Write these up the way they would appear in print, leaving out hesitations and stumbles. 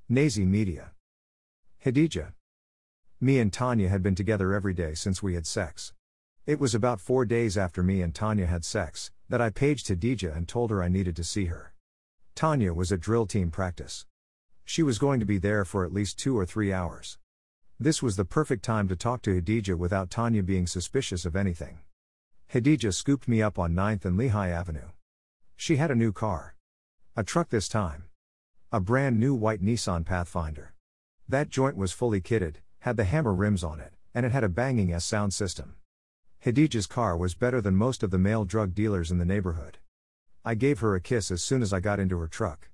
Nazi Media. Hadija. Me and Tanya had been together every day since we had sex. It was about 4 days after me and Tanya had sex that I paged Hadija and told her I needed to see her. Tanya was at drill team practice. She was going to be there for at least 2 or 3 hours. This was the perfect time to talk to Hadija without Tanya being suspicious of anything. Hadija scooped me up on 9th and Lehigh Avenue. She had a new car. A truck this time. A brand new white Nissan Pathfinder. That joint was fully kitted, had the hammer rims on it, and it had a banging S sound system. Hadija's car was better than most of the male drug dealers in the neighborhood. I gave her a kiss as soon as I got into her truck.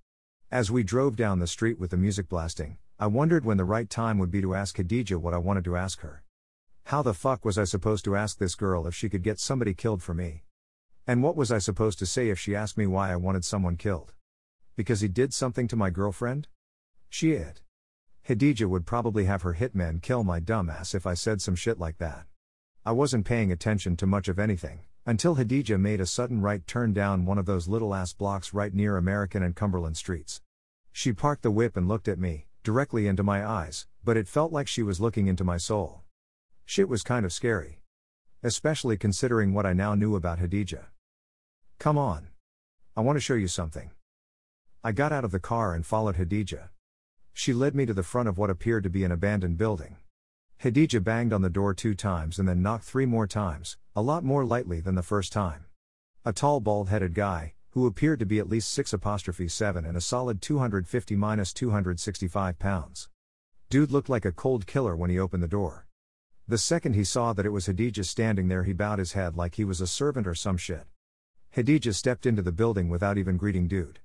As we drove down the street with the music blasting, I wondered when the right time would be to ask Hadija what I wanted to ask her. How the fuck was I supposed to ask this girl if she could get somebody killed for me? And what was I supposed to say if she asked me why I wanted someone killed? Because he did something to my girlfriend? Shit. Hadija would probably have her hitman kill my dumb ass if I said some shit like that. I wasn't paying attention to much of anything, until Hadija made a sudden right turn down one of those little ass blocks right near American and Cumberland streets. She parked the whip and looked at me, directly into my eyes, but it felt like she was looking into my soul. Shit was kind of scary. Especially considering what I now knew about Hadija. Come on. I want to show you something. I got out of the car and followed Hadija. She led me to the front of what appeared to be an abandoned building. Hadija banged on the door 2 times and then knocked 3 more times, a lot more lightly than the first time. A tall bald-headed guy, who appeared to be at least 6'7" and a solid 250-265 pounds. Dude looked like a cold killer when he opened the door. The second he saw that it was Hadija standing there, he bowed his head like he was a servant or some shit. Hadija stepped into the building without even greeting dude.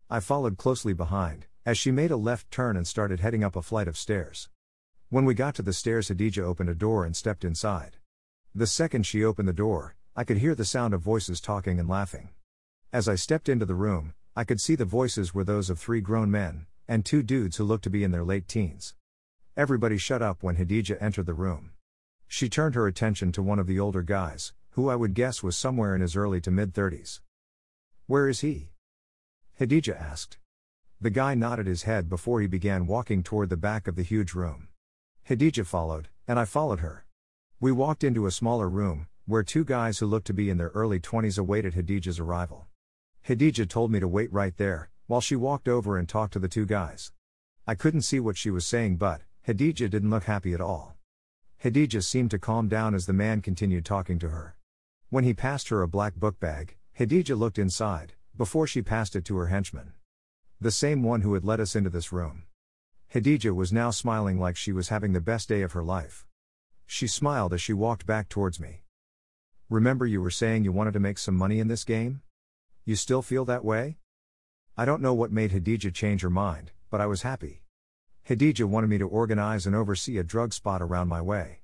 I followed closely behind, as she made a left turn and started heading up a flight of stairs. When we got to the stairs, Hadija opened a door and stepped inside. The second she opened the door, I could hear the sound of voices talking and laughing. As I stepped into the room, I could see the voices were those of 3 grown men, and 2 dudes who looked to be in their late teens. Everybody shut up when Hadija entered the room. She turned her attention to one of the older guys, who I would guess was somewhere in his early to mid-30s. "Where is he?" Hadija asked. The guy nodded his head before he began walking toward the back of the huge room. Hadija followed, and I followed her. We walked into a smaller room, where 2 guys who looked to be in their early 20s awaited Hadija's arrival. Hadija told me to wait right there, while she walked over and talked to the 2 guys. I couldn't see what she was saying, but Hadija didn't look happy at all. Hadija seemed to calm down as the man continued talking to her. When he passed her a black book bag, Hadija looked inside, before she passed it to her henchman. The same one who had let us into this room. Hadija was now smiling like she was having the best day of her life. She smiled as she walked back towards me. "Remember you were saying you wanted to make some money in this game? You still feel that way?" I don't know what made Hadija change her mind, but I was happy. Hadija wanted me to organize and oversee a drug spot around my way.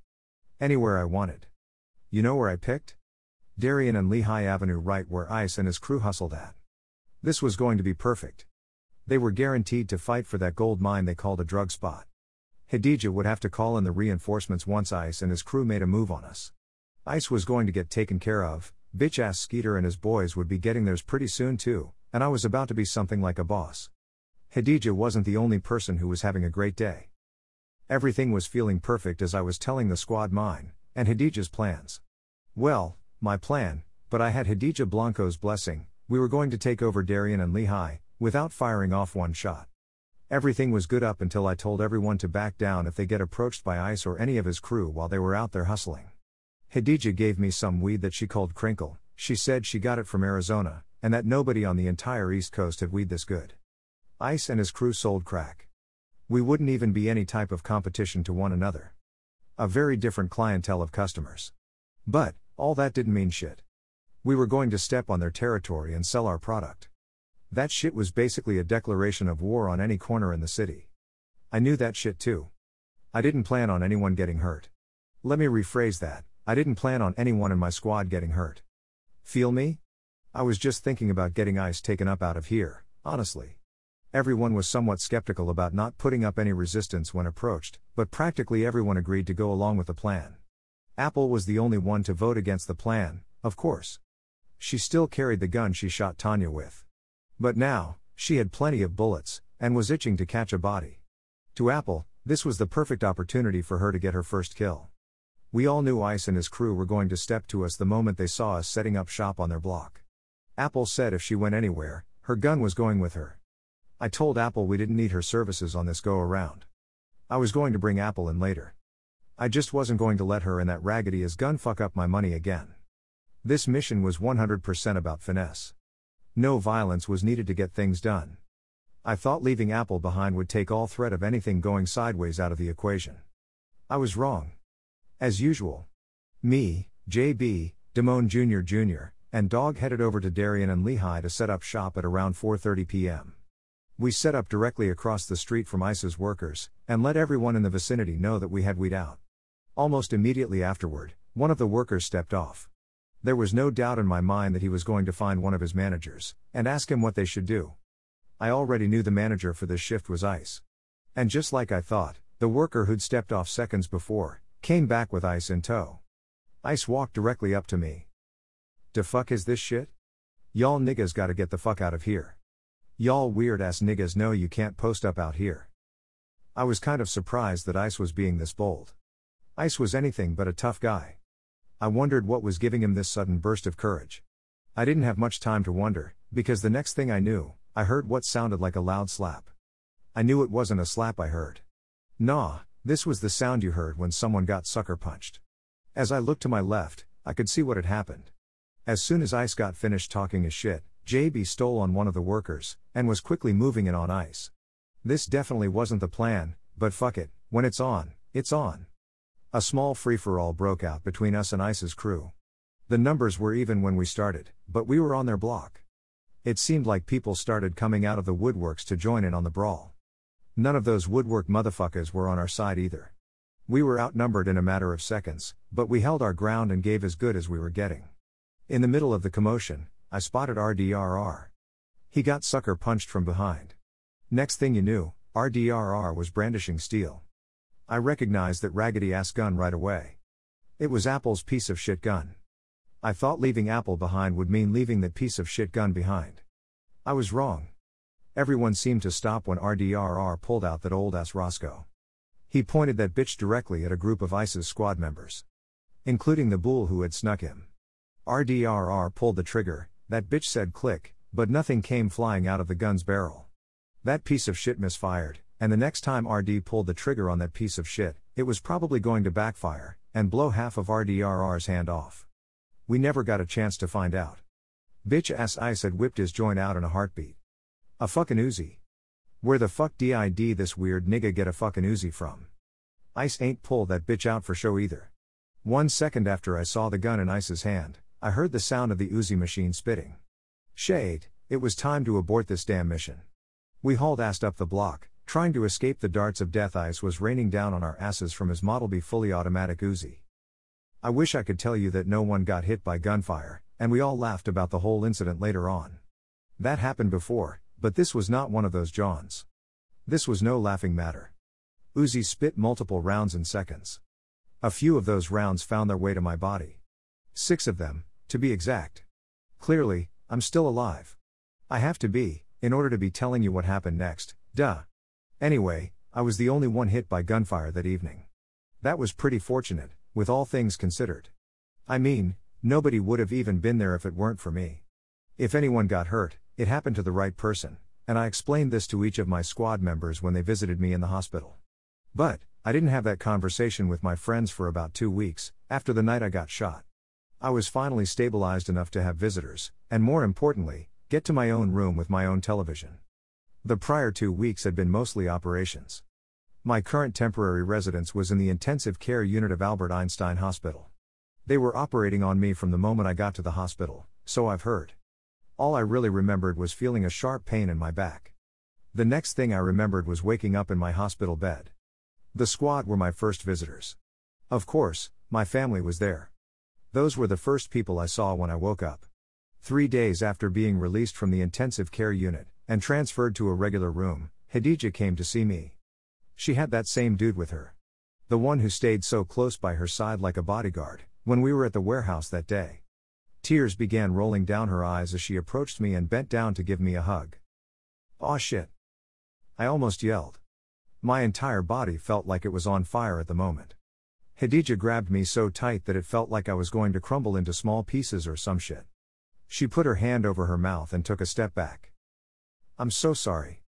Anywhere I wanted. You know where I picked? Darien and Lehigh Avenue, right where Ice and his crew hustled at. This was going to be perfect. They were guaranteed to fight for that gold mine they called a drug spot. Hadija would have to call in the reinforcements once Ice and his crew made a move on us. Ice was going to get taken care of, bitch-ass Skeeter and his boys would be getting theirs pretty soon too, and I was about to be something like a boss. Hadija wasn't the only person who was having a great day. Everything was feeling perfect as I was telling the squad mine, and Hadija's plans. Well, my plan, but I had Hadija Blanco's blessing. We were going to take over Darien and Lehigh, without firing off one shot. Everything was good up until I told everyone to back down if they get approached by Ice or any of his crew while they were out there hustling. Hadija gave me some weed that she called Crinkle. She said she got it from Arizona, and that nobody on the entire East Coast had weed this good. Ice and his crew sold crack. We wouldn't even be any type of competition to one another. A very different clientele of customers. But all that didn't mean shit. We were going to step on their territory and sell our product. That shit was basically a declaration of war on any corner in the city. I knew that shit too. I didn't plan on anyone getting hurt. Let me rephrase that, I didn't plan on anyone in my squad getting hurt. Feel me? I was just thinking about getting Ice taken up out of here, honestly. Everyone was somewhat skeptical about not putting up any resistance when approached, but practically everyone agreed to go along with the plan. Apple was the only one to vote against the plan, of course. She still carried the gun she shot Tanya with. But now, she had plenty of bullets, and was itching to catch a body. To Apple, this was the perfect opportunity for her to get her first kill. We all knew Ice and his crew were going to step to us the moment they saw us setting up shop on their block. Apple said if she went anywhere, her gun was going with her. I told Apple we didn't need her services on this go-around. I was going to bring Apple in later. I just wasn't going to let her and that raggedy as gun fuck up my money again. This mission was 100% about finesse. No violence was needed to get things done. I thought leaving Apple behind would take all threat of anything going sideways out of the equation. I was wrong. As usual. Me, JB, Damone Jr., and Dog headed over to Darien and Lehigh to set up shop at around 4:30 p.m. We set up directly across the street from ICE's workers, and let everyone in the vicinity know that we had weed out. Almost immediately afterward, one of the workers stepped off. There was no doubt in my mind that he was going to find one of his managers, and ask him what they should do. I already knew the manager for this shift was ICE. And just like I thought, the worker who'd stepped off seconds before, came back with ICE in tow. ICE walked directly up to me. "Da fuck is this shit? Y'all niggas gotta get the fuck out of here. Y'all weird ass niggas know you can't post up out here." I was kind of surprised that ICE was being this bold. ICE was anything but a tough guy. I wondered what was giving him this sudden burst of courage. I didn't have much time to wonder, because the next thing I knew, I heard what sounded like a loud slap. I knew it wasn't a slap I heard. Nah, this was the sound you heard when someone got sucker punched. As I looked to my left, I could see what had happened. As soon as ICE got finished talking his shit, JB stole on one of the workers, and was quickly moving in on ICE. This definitely wasn't the plan, but fuck it, when it's on, it's on. A small free-for-all broke out between us and ICE's crew. The numbers were even when we started, but we were on their block. It seemed like people started coming out of the woodworks to join in on the brawl. None of those woodwork motherfuckers were on our side either. We were outnumbered in a matter of seconds, but we held our ground and gave as good as we were getting. In the middle of the commotion, I spotted RDRR. He got sucker punched from behind. Next thing you knew, RDRR was brandishing steel. I recognized that raggedy-ass gun right away. It was Apple's piece of shit gun. I thought leaving Apple behind would mean leaving that piece of shit gun behind. I was wrong. Everyone seemed to stop when RDRR pulled out that old-ass Roscoe. He pointed that bitch directly at a group of ICE's squad members, including the bull who had snuck him. RDRR pulled the trigger, that bitch said click, but nothing came flying out of the gun's barrel. That piece of shit misfired, and the next time RD pulled the trigger on that piece of shit, it was probably going to backfire, and blow half of RDRR's hand off. We never got a chance to find out. Bitch ass ICE had whipped his joint out in a heartbeat. A fucking Uzi. Where the fuck did this weird nigga get a fucking Uzi from? ICE ain't pulled that bitch out for show either. 1 second after I saw the gun in ICE's hand, I heard the sound of the Uzi machine spitting. Shade, it was time to abort this damn mission. We hauled ass up the block, trying to escape the darts of death ICE was raining down on our asses from his Model B fully automatic Uzi. I wish I could tell you that no one got hit by gunfire, and we all laughed about the whole incident later on. That happened before, but this was not one of those Johns. This was no laughing matter. Uzi spit multiple rounds in seconds. A few of those rounds found their way to my body. 6 of them, to be exact. Clearly, I'm still alive. I have to be, in order to be telling you what happened next, duh. Anyway, I was the only one hit by gunfire that evening. That was pretty fortunate, with all things considered. I mean, nobody would have even been there if it weren't for me. If anyone got hurt, it happened to the right person, and I explained this to each of my squad members when they visited me in the hospital. But, I didn't have that conversation with my friends for about 2 weeks, after the night I got shot. I was finally stabilized enough to have visitors, and more importantly, get to my own room with my own television. The prior 2 weeks had been mostly operations. My current temporary residence was in the intensive care unit of Albert Einstein Hospital. They were operating on me from the moment I got to the hospital, so I've heard. All I really remembered was feeling a sharp pain in my back. The next thing I remembered was waking up in my hospital bed. The squad were my first visitors. Of course, my family was there. Those were the first people I saw when I woke up. 3 days after being released from the intensive care unit, and transferred to a regular room, Khadija came to see me. She had that same dude with her. The one who stayed so close by her side like a bodyguard, when we were at the warehouse that day. Tears began rolling down her eyes as she approached me and bent down to give me a hug. "Aw shit." I almost yelled. My entire body felt like it was on fire at the moment. Khadija grabbed me so tight that it felt like I was going to crumble into small pieces or some shit. She put her hand over her mouth and took a step back. "I'm so sorry.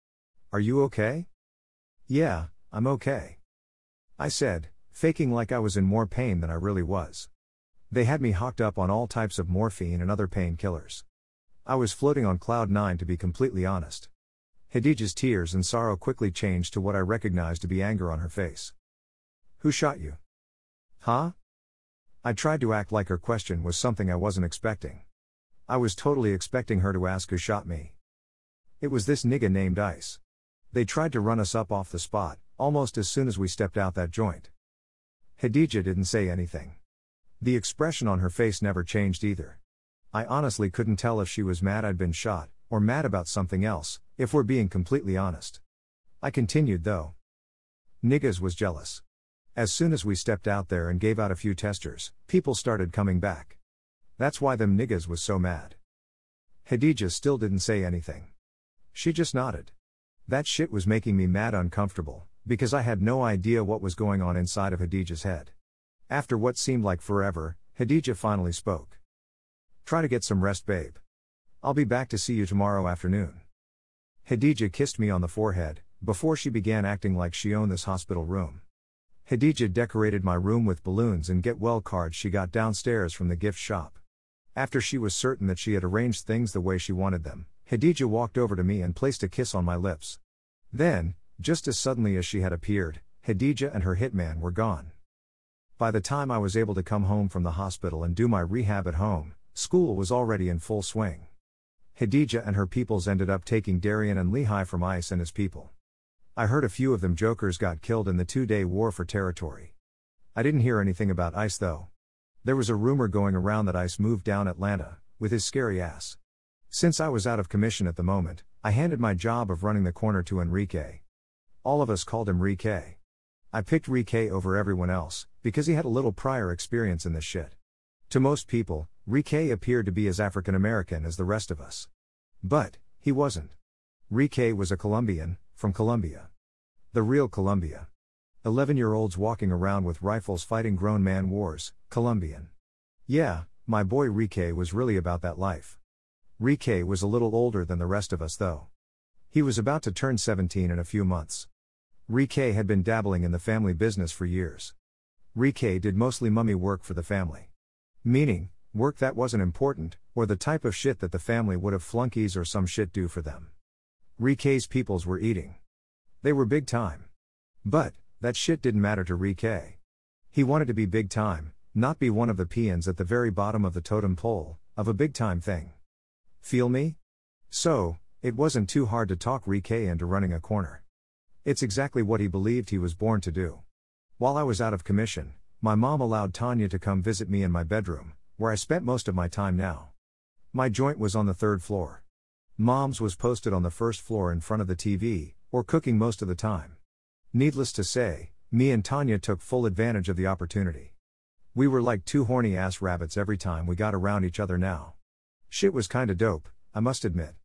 Are you okay?" "Yeah, I'm okay," I said, faking like I was in more pain than I really was. They had me hocked up on all types of morphine and other painkillers. I was floating on cloud 9, to be completely honest. Khadija's tears and sorrow quickly changed to what I recognized to be anger on her face. "Who shot you?" "Huh?" I tried to act like her question was something I wasn't expecting. I was totally expecting her to ask who shot me. "It was this nigga named Ice. They tried to run us up off the spot, almost as soon as we stepped out that joint." Khadija didn't say anything. The expression on her face never changed either. I honestly couldn't tell if she was mad I'd been shot, or mad about something else, if we're being completely honest. I continued though. "Niggas was jealous. As soon as we stepped out there and gave out a few testers, people started coming back. That's why them niggas was so mad." Khadija still didn't say anything. She just nodded. That shit was making me mad uncomfortable, because I had no idea what was going on inside of Khadija's head. After what seemed like forever, Khadija finally spoke. "Try to get some rest, babe. I'll be back to see you tomorrow afternoon." Khadija kissed me on the forehead, before she began acting like she owned this hospital room. Khadija decorated my room with balloons and get well cards she got downstairs from the gift shop. After she was certain that she had arranged things the way she wanted them, Khadija walked over to me and placed a kiss on my lips. Then, just as suddenly as she had appeared, Khadija and her hitman were gone. By the time I was able to come home from the hospital and do my rehab at home, school was already in full swing. Khadija and her peoples ended up taking Darien and Lehi from Ice and his people. I heard a few of them jokers got killed in the 2-day war for territory. I didn't hear anything about Ice though. There was a rumor going around that Ice moved down Atlanta, with his scary ass. Since I was out of commission at the moment, I handed my job of running the corner to Enrique. All of us called him Rique. I picked Rique over everyone else, because he had a little prior experience in this shit. To most people, Rique appeared to be as African American as the rest of us. But, he wasn't. Rique was a Colombian, from Colombia. The real Colombia. 11-year-olds walking around with rifles fighting grown man wars, Colombian. Yeah, my boy Rique was really about that life. Rique was a little older than the rest of us though. He was about to turn 17 in a few months. Rique had been dabbling in the family business for years. Rique did mostly mummy work for the family. Meaning, work that wasn't important, or the type of shit that the family would have flunkies or some shit do for them. Rique's peoples were eating. They were big time. But, that shit didn't matter to Rique. He wanted to be big time, not be one of the peons at the very bottom of the totem pole, of a big time thing. Feel me? So, it wasn't too hard to talk Rique into running a corner. It's exactly what he believed he was born to do. While I was out of commission, my mom allowed Tanya to come visit me in my bedroom, where I spent most of my time now. My joint was on the 3rd floor. Mom's was posted on the 1st floor in front of the TV, or cooking most of the time. Needless to say, me and Tanya took full advantage of the opportunity. We were like two horny ass rabbits every time we got around each other now. Shit was kinda dope, I must admit.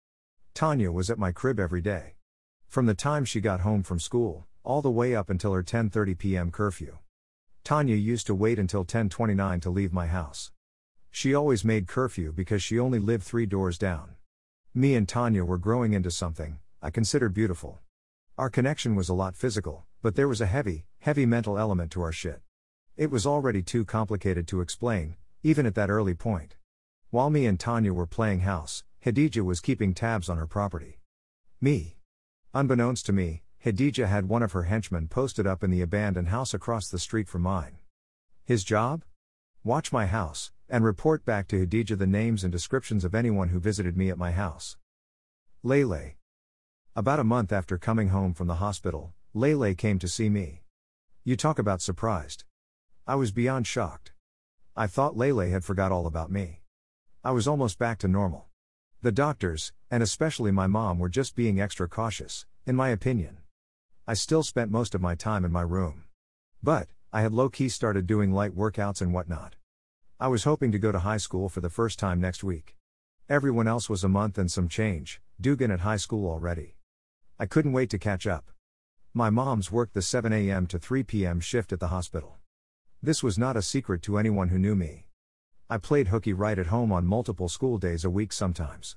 Tanya was at my crib every day. From the time she got home from school, all the way up until her 10:30 p.m. curfew. Tanya used to wait until 10:29 to leave my house. She always made curfew because she only lived 3 doors down. Me and Tanya were growing into something I considered beautiful. Our connection was a lot physical, but there was a heavy mental element to our shit. It was already too complicated to explain, even at that early point. While me and Tanya were playing house, Khadija was keeping tabs on her property. Me. Unbeknownst to me, Khadija had one of her henchmen posted up in the abandoned house across the street from mine. His job? Watch my house, and report back to Khadija the names and descriptions of anyone who visited me at my house. Lele. About a month after coming home from the hospital, Lele came to see me. You talk about surprised. I was beyond shocked. I thought Lele had forgot all about me. I was almost back to normal. The doctors, and especially my mom, were just being extra cautious, in my opinion. I still spent most of my time in my room. But, I had low-key started doing light workouts and whatnot. I was hoping to go to high school for the first time next week. Everyone else was a month and some change, Dugan at high school already. I couldn't wait to catch up. My mom's worked the 7 a.m. to 3 p.m. shift at the hospital. This was not a secret to anyone who knew me. I played hooky right at home on multiple school days a week sometimes.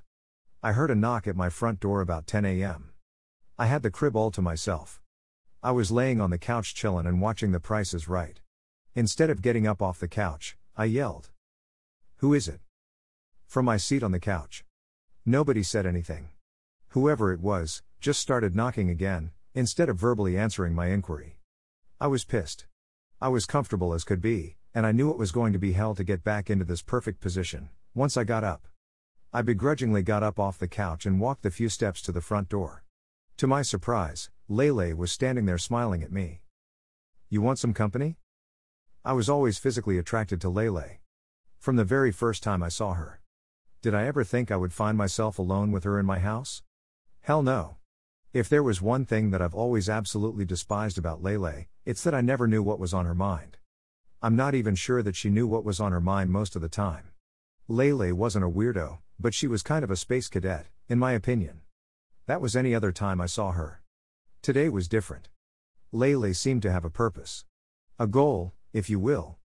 I heard a knock at my front door about 10 a.m. I had the crib all to myself. I was laying on the couch chillin' and watching The Price is Right. Instead of getting up off the couch, I yelled, "Who is it?" from my seat on the couch. Nobody said anything. Whoever it was, just started knocking again, instead of verbally answering my inquiry. I was pissed. I was comfortable as could be, and I knew it was going to be hell to get back into this perfect position, once I got up. I begrudgingly got up off the couch and walked the few steps to the front door. To my surprise, Lele was standing there smiling at me. "You want some company?" I was always physically attracted to Lele. From the very first time I saw her. Did I ever think I would find myself alone with her in my house? Hell no. If there was one thing that I've always absolutely despised about Lele, it's that I never knew what was on her mind. I'm not even sure that she knew what was on her mind most of the time. Lele wasn't a weirdo, but she was kind of a space cadet, in my opinion. That was any other time I saw her. Today was different. Lele seemed to have a purpose. A goal, if you will.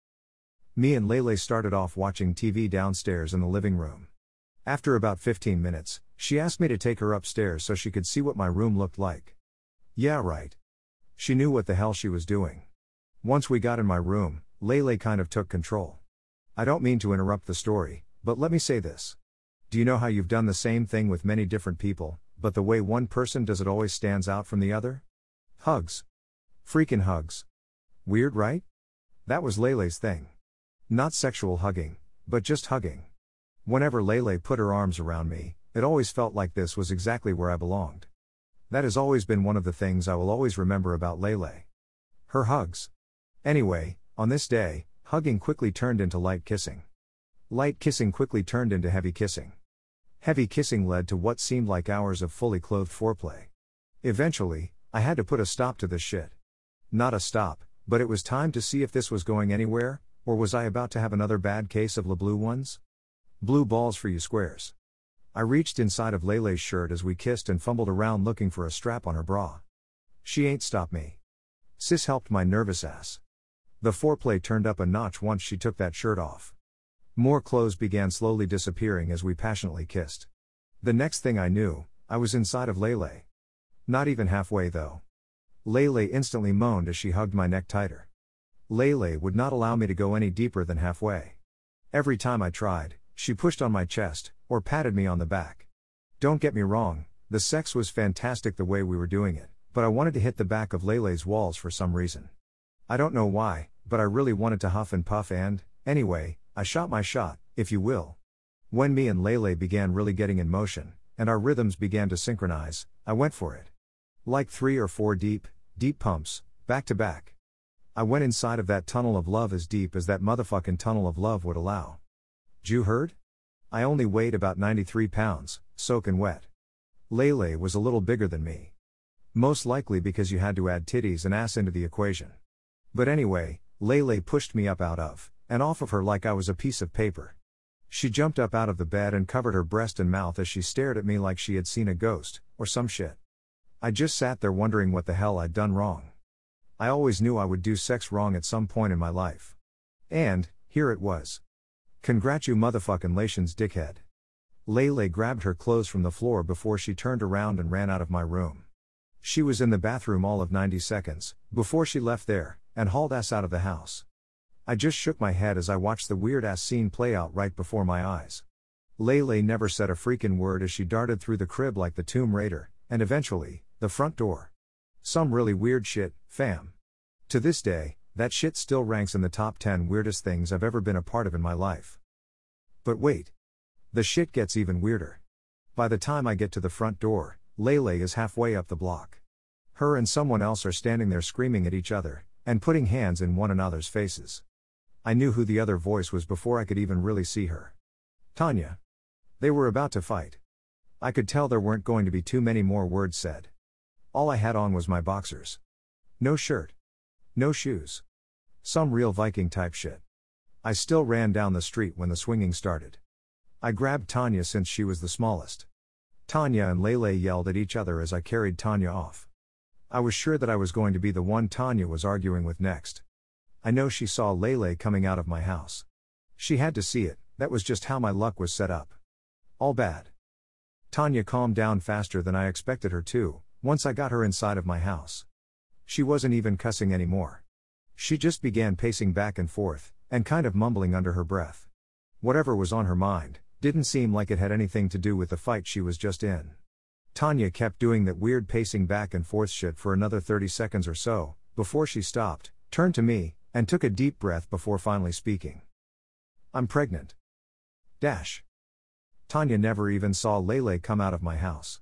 Me and Lele started off watching TV downstairs in the living room. After about 15 minutes, she asked me to take her upstairs so she could see what my room looked like. Yeah, right. She knew what the hell she was doing. Once we got in my room, Lele kind of took control. I don't mean to interrupt the story, but let me say this. Do you know how you've done the same thing with many different people, but the way one person does it always stands out from the other? Hugs. Freaking hugs. Weird, right? That was Lele's thing. Not sexual hugging, but just hugging. Whenever Lele put her arms around me, it always felt like this was exactly where I belonged. That has always been one of the things I will always remember about Lele. Her hugs. Anyway, on this day, hugging quickly turned into light kissing. Light kissing quickly turned into heavy kissing. Heavy kissing led to what seemed like hours of fully clothed foreplay. Eventually, I had to put a stop to this shit. Not a stop, but it was time to see if this was going anywhere, or was I about to have another bad case of blue ones? Blue balls for you squares. I reached inside of Lele's shirt as we kissed and fumbled around looking for a strap on her bra. She ain't stopped me. Sis helped my nervous ass. The foreplay turned up a notch once she took that shirt off. More clothes began slowly disappearing as we passionately kissed. The next thing I knew, I was inside of Lele. Not even halfway though. Lele instantly moaned as she hugged my neck tighter. Lele would not allow me to go any deeper than halfway. Every time I tried, she pushed on my chest, or patted me on the back. Don't get me wrong, the sex was fantastic the way we were doing it, but I wanted to hit the back of Lele's walls for some reason. I don't know why, but I really wanted to huff and puff and, anyway, I shot my shot, if you will. When me and Lele began really getting in motion, and our rhythms began to synchronize, I went for it. Like 3 or 4 deep pumps, back to back. I went inside of that tunnel of love as deep as that motherfucking tunnel of love would allow. You heard? I only weighed about 93 pounds, soaking wet. Lele was a little bigger than me. Most likely because you had to add titties and ass into the equation. But anyway, Lele pushed me up out of, and off of her like I was a piece of paper. She jumped up out of the bed and covered her breast and mouth as she stared at me like she had seen a ghost, or some shit. I just sat there wondering what the hell I'd done wrong. I always knew I would do sex wrong at some point in my life. And, here it was. Congratulations, dickhead. Lele grabbed her clothes from the floor before she turned around and ran out of my room. She was in the bathroom all of 90 seconds, before she left there, and hauled ass out of the house. I just shook my head as I watched the weird-ass scene play out right before my eyes. Lele never said a freaking word as she darted through the crib like the Tomb Raider, and eventually, the front door. Some really weird shit, fam. To this day, that shit still ranks in the top 10 weirdest things I've ever been a part of in my life. But wait. The shit gets even weirder. By the time I get to the front door, Lele is halfway up the block. Her and someone else are standing there screaming at each other, and putting hands in one another's faces. I knew who the other voice was before I could even really see her. Tanya. They were about to fight. I could tell there weren't going to be too many more words said. All I had on was my boxers. No shirt. No shoes. Some real Viking type shit. I still ran down the street when the swinging started. I grabbed Tanya since she was the smallest. Tanya and Lele yelled at each other as I carried Tanya off. I was sure that I was going to be the one Tanya was arguing with next. I know she saw Lele coming out of my house. She had to see it, that was just how my luck was set up. All bad. Tanya calmed down faster than I expected her to, once I got her inside of my house. She wasn't even cussing anymore. She just began pacing back and forth, and kind of mumbling under her breath. Whatever was on her mind, didn't seem like it had anything to do with the fight she was just in. Tanya kept doing that weird pacing back and forth shit for another 30 seconds or so, before she stopped, turned to me, and took a deep breath before finally speaking. I'm pregnant. Tanya never even saw Lele come out of my house.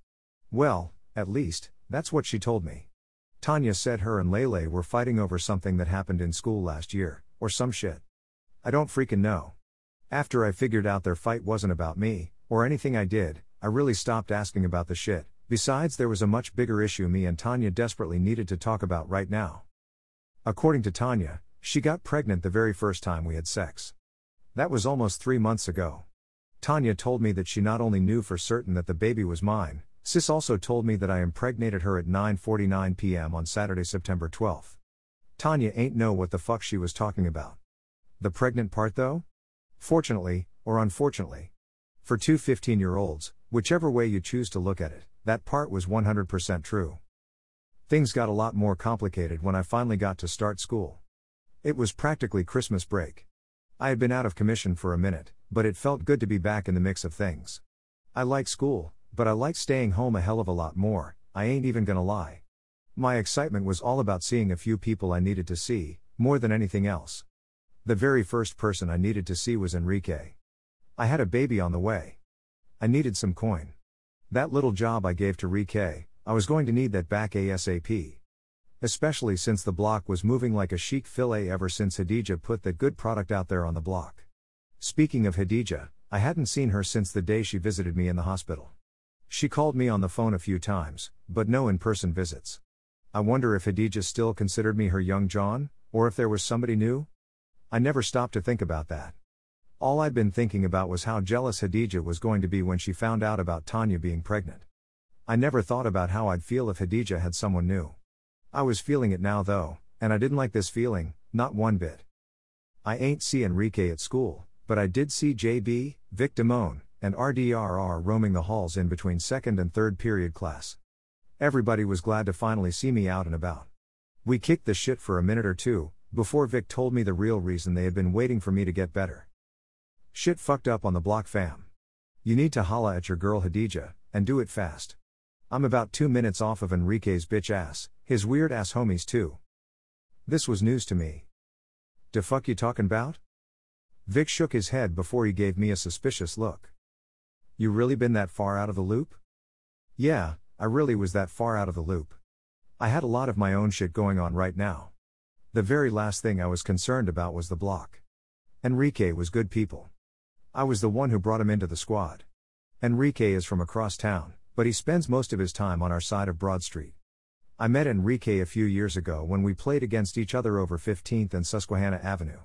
Well, at least, that's what she told me. Tanya said her and Lele were fighting over something that happened in school last year, or some shit. I don't freaking know. After I figured out their fight wasn't about me, or anything I did, I really stopped asking about the shit. Besides, there was a much bigger issue me and Tanya desperately needed to talk about right now. According to Tanya, she got pregnant the very first time we had sex. That was almost 3 months ago. Tanya told me that she not only knew for certain that the baby was mine, sis also told me that I impregnated her at 9:49 p.m. on Saturday, September 12th. Tanya ain't know what the fuck she was talking about. The pregnant part though? Fortunately, or unfortunately. For two 15-year-olds, whichever way you choose to look at it, that part was 100% true. Things got a lot more complicated when I finally got to start school. It was practically Christmas break. I had been out of commission for a minute, but it felt good to be back in the mix of things. I like school, but I like staying home a hell of a lot more, I ain't even gonna lie. My excitement was all about seeing a few people I needed to see, more than anything else. The very first person I needed to see was Enrique. I had a baby on the way. I needed some coin. That little job I gave to Enrique, I was going to need that back ASAP. Especially since the block was moving like a chic fillet ever since Hadija put that good product out there on the block. Speaking of Hadija, I hadn't seen her since the day she visited me in the hospital. She called me on the phone a few times, but no in-person visits. I wonder if Hadija still considered me her young John, or if there was somebody new? I never stopped to think about that. All I'd been thinking about was how jealous Hadija was going to be when she found out about Tanya being pregnant. I never thought about how I'd feel if Hadija had someone new. I was feeling it now though, and I didn't like this feeling, not one bit. I ain't see Enrique at school, but I did see JB, Vic Damone, and RDRR roaming the halls in between second and third period class. Everybody was glad to finally see me out and about. We kicked the shit for a minute or two, before Vic told me the real reason they had been waiting for me to get better. Shit fucked up on the block, fam. You need to holla at your girl Hadija, and do it fast. I'm about 2 minutes off of Enrique's bitch ass, his weird ass homies too. This was news to me. Da fuck you talking 'bout? Vic shook his head before he gave me a suspicious look. You really been that far out of the loop? Yeah, I really was that far out of the loop. I had a lot of my own shit going on right now. The very last thing I was concerned about was the block. Enrique was good people. I was the one who brought him into the squad. Enrique is from across town, but he spends most of his time on our side of Broad Street. I met Enrique a few years ago when we played against each other over 15th and Susquehanna Avenue.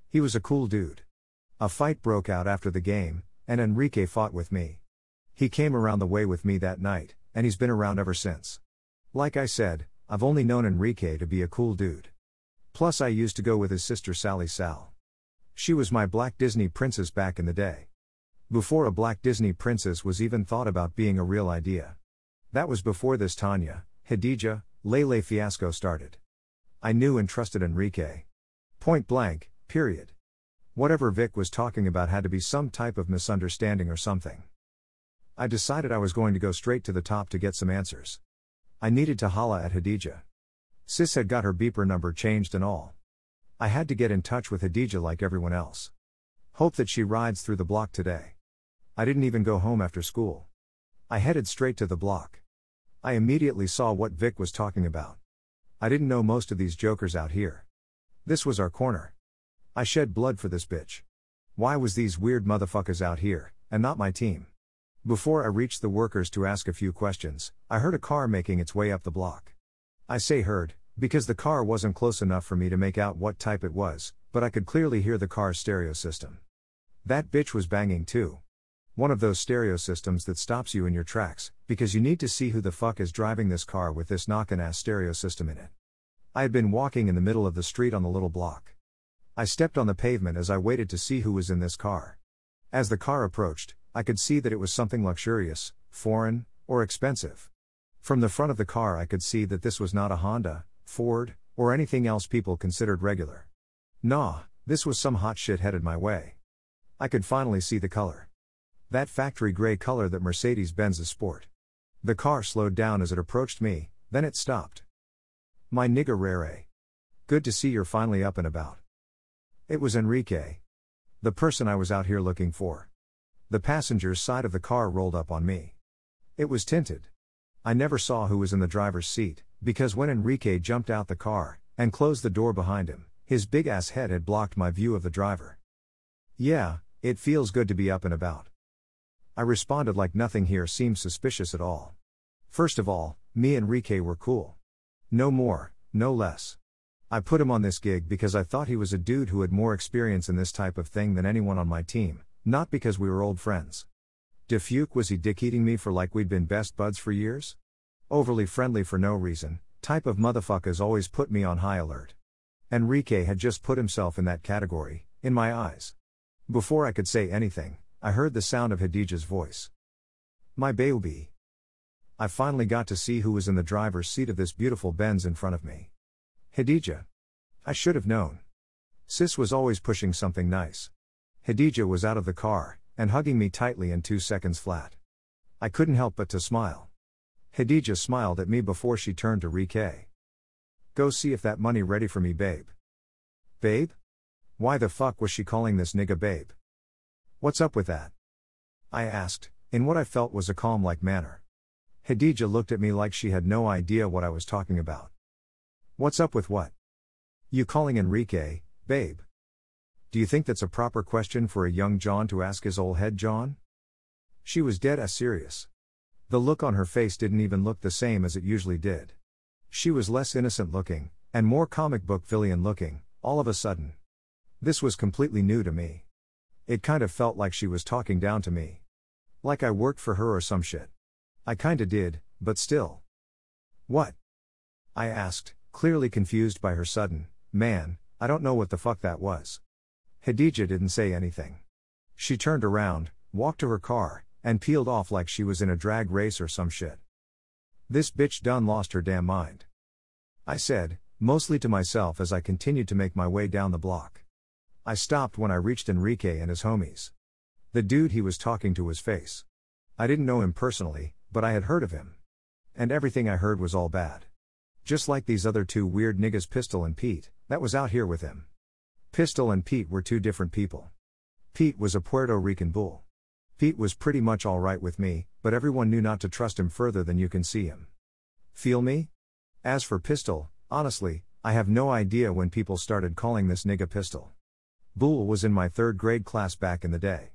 He was a cool dude. A fight broke out after the game, and Enrique fought with me. He came around the way with me that night, and he's been around ever since. Like I said, I've only known Enrique to be a cool dude. Plus I used to go with his sister Sally Sal. She was my black Disney princess back in the day. Before a black Disney princess was even thought about being a real idea. That was before this Tanya, Hadija, Lele fiasco started. I knew and trusted Enrique. Point blank, period. Whatever Vic was talking about had to be some type of misunderstanding or something. I decided I was going to go straight to the top to get some answers. I needed to holla at Hadija. Sis had got her beeper number changed and all. I had to get in touch with Hadija like everyone else. Hope that she rides through the block today. I didn't even go home after school. I headed straight to the block. I immediately saw what Vic was talking about. I didn't know most of these jokers out here. This was our corner. I shed blood for this bitch. Why was these weird motherfuckers out here, and not my team? Before I reached the workers to ask a few questions, I heard a car making its way up the block. I say heard, because the car wasn't close enough for me to make out what type it was, but I could clearly hear the car's stereo system. That bitch was banging too. One of those stereo systems that stops you in your tracks, because you need to see who the fuck is driving this car with this knockin' ass stereo system in it. I had been walking in the middle of the street on the little block. I stepped on the pavement as I waited to see who was in this car. As the car approached, I could see that it was something luxurious, foreign, or expensive. From the front of the car I could see that this was not a Honda, Ford, or anything else people considered regular. Nah, this was some hot shit headed my way. I could finally see the color. That factory gray color that Mercedes-Benz sport. The car slowed down as it approached me, then it stopped. My nigga rere. Good to see you're finally up and about. It was Enrique. The person I was out here looking for. The passenger's side of the car rolled up on me. It was tinted. I never saw who was in the driver's seat, because when Enrique jumped out the car, and closed the door behind him, his big ass head had blocked my view of the driver. Yeah, it feels good to be up and about. I responded like nothing here seemed suspicious at all. First of all, me and Enrique were cool. No more, no less. I put him on this gig because I thought he was a dude who had more experience in this type of thing than anyone on my team, not because we were old friends. Defuke, was he dick-eating me for like we'd been best buds for years? Overly friendly for no reason, type of motherfuckers always put me on high alert. Enrique had just put himself in that category, in my eyes. Before I could say anything, I heard the sound of Khadijah's voice. My baby. I finally got to see who was in the driver's seat of this beautiful Benz in front of me. Khadijah. I should have known. Sis was always pushing something nice. Khadijah was out of the car, and hugging me tightly in 2 seconds flat. I couldn't help but to smile. Khadijah smiled at me before she turned to Rike. Go see if that money ready for me, babe. Babe? Why the fuck was she calling this nigga babe? What's up with that? I asked, in what I felt was a calm-like manner. Khadijah looked at me like she had no idea what I was talking about. What's up with what? You calling Enrique, babe? Do you think that's a proper question for a young John to ask his old head John? She was dead-ass serious. The look on her face didn't even look the same as it usually did. She was less innocent looking, and more comic book villain looking, all of a sudden. This was completely new to me. It kind of felt like she was talking down to me. Like I worked for her or some shit. I kinda did, but still. What? I asked, clearly confused by her sudden, man, I don't know what the fuck that was. Khadijah didn't say anything. She turned around, walked to her car, and peeled off like she was in a drag race or some shit. This bitch done lost her damn mind. I said, mostly to myself as I continued to make my way down the block. I stopped when I reached Enrique and his homies. The dude he was talking to was Face. I didn't know him personally, but I had heard of him. And everything I heard was all bad. Just like these other two weird niggas Pistol and Pete, that was out here with him. Pistol and Pete were two different people. Pete was a Puerto Rican bull. Pete was pretty much alright with me, but everyone knew not to trust him further than you can see him. Feel me? As for Pistol, honestly, I have no idea when people started calling this nigga Pistol. Bull was in my 3rd grade class back in the day.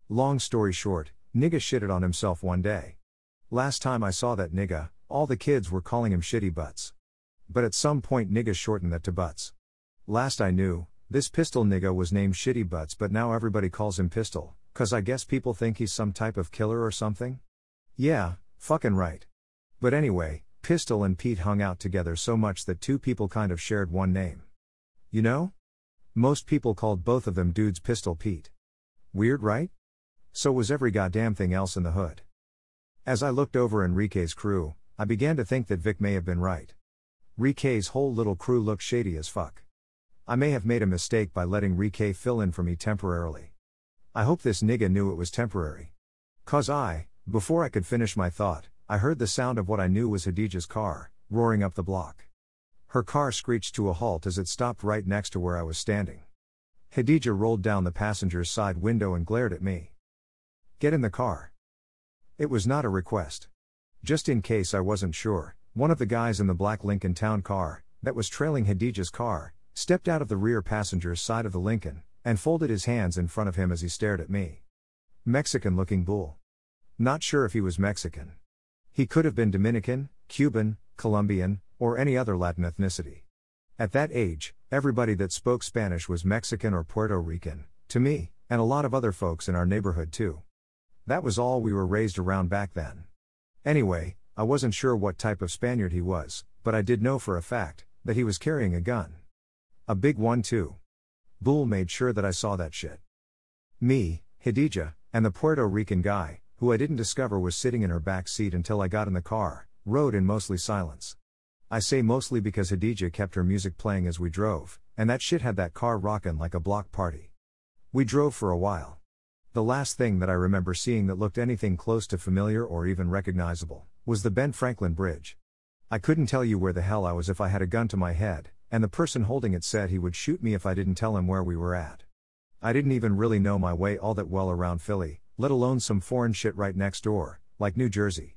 Long story short, nigga shitted on himself one day. Last time I saw that nigga, all the kids were calling him Shitty Butts. But at some point nigga shortened that to Butts. Last I knew, this Pistol nigga was named Shitty Butts, but now everybody calls him Pistol, 'cause I guess people think he's some type of killer or something? Yeah, fucking right. But anyway, Pistol and Pete hung out together so much that two people kind of shared one name. You know? Most people called both of them dudes Pistol Pete. Weird, right? So was every goddamn thing else in the hood. As I looked over Enrique's crew, I began to think that Vic may have been right. Enrique's whole little crew looked shady as fuck. I may have made a mistake by letting Enrique fill in for me temporarily. I hope this nigga knew it was temporary. 'Cause before I could finish my thought, I heard the sound of what I knew was Khadijah's car, roaring up the block. Her car screeched to a halt as it stopped right next to where I was standing. Khadijah rolled down the passenger's side window and glared at me. Get in the car. It was not a request. Just in case I wasn't sure, one of the guys in the black Lincoln Town car, that was trailing Khadijah's car, stepped out of the rear passenger's side of the Lincoln, and folded his hands in front of him as he stared at me. Mexican-looking bull. Not sure if he was Mexican. He could have been Dominican, Cuban, Colombian, or any other Latin ethnicity. At that age, everybody that spoke Spanish was Mexican or Puerto Rican, to me, and a lot of other folks in our neighborhood too. That was all we were raised around back then. Anyway, I wasn't sure what type of Spaniard he was, but I did know for a fact that he was carrying a gun. A big one too. Bull made sure that I saw that shit. Me, Khadija, and the Puerto Rican guy, who I didn't discover was sitting in her back seat until I got in the car, rode in mostly silence. I say mostly because Khadija kept her music playing as we drove, and that shit had that car rockin' like a block party. We drove for a while. The last thing that I remember seeing that looked anything close to familiar or even recognizable was the Ben Franklin Bridge. I couldn't tell you where the hell I was if I had a gun to my head, and the person holding it said he would shoot me if I didn't tell him where we were at. I didn't even really know my way all that well around Philly, let alone some foreign shit right next door, like New Jersey.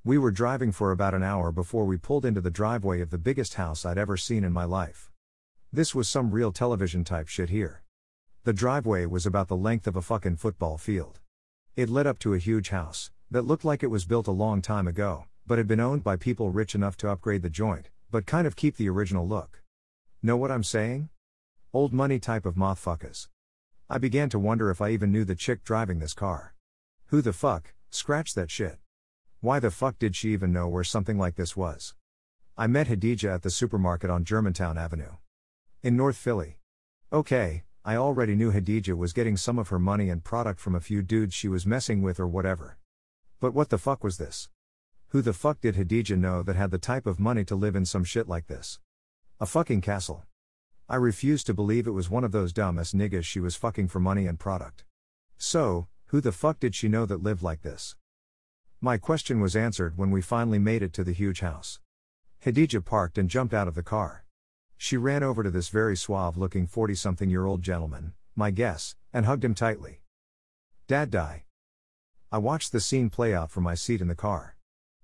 We were driving for about an hour before we pulled into the driveway of the biggest house I'd ever seen in my life. This was some real television type shit here. The driveway was about the length of a fucking football field. It led up to a huge house that looked like it was built a long time ago, but had been owned by people rich enough to upgrade the joint, but kind of keep the original look. Know what I'm saying? Old money type of motherfuckers. I began to wonder if I even knew the chick driving this car. Who the fuck scratched that shit? Why the fuck did she even know where something like this was? I met Khadija at the supermarket on Germantown Avenue in North Philly. Okay, I already knew Khadija was getting some of her money and product from a few dudes she was messing with or whatever. But what the fuck was this? Who the fuck did Khadija know that had the type of money to live in some shit like this? A fucking castle. I refused to believe it was one of those dumb-ass niggas she was fucking for money and product. So, who the fuck did she know that lived like this? My question was answered when we finally made it to the huge house. Khadija parked and jumped out of the car. She ran over to this very suave-looking 40-something-year-old gentleman, my guess, and hugged him tightly. Dad die. I watched the scene play out from my seat in the car.